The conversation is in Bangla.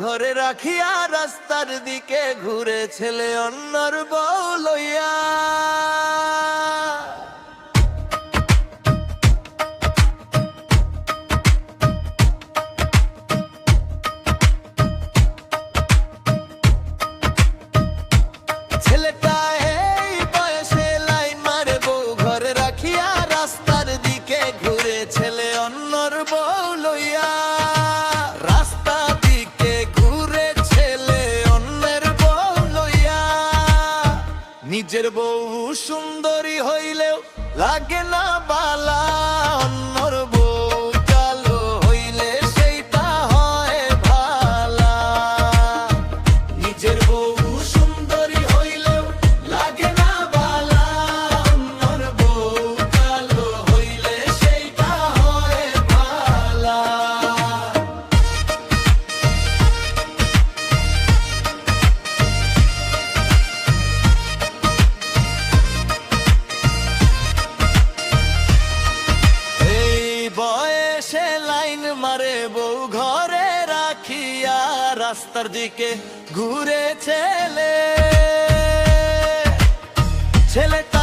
ঘরে রাখিয়া রাস্তার দিকে ঘুরে ছেলে অন্যর বউ লইয়া। ছেলেটা এই বয়সে লাইন মারে বউ ঘরে রাখিয়া রাস্তার দিকে ঘুরে ছেলে অন্যর বউ লইয়া। রাস্তা দিকে ঘুরে ছেলে অন্যের বউ লইয়া। নিজের বউ সুন্দরী হইলেও লাগে না বালা, অন্যর বউ কালো হইলে সেইটা হয় ভালা। নিজের বউ সুন্দরী হইলেও লাগে না বালা, অন্যর বউ কালো হইলে সেইটা হয় ভালা। বয়সে লাইন মারে বউ ঘরে রাখিয়া রাস্তার দিকে ঘুরে ছেলে। ছেলেটা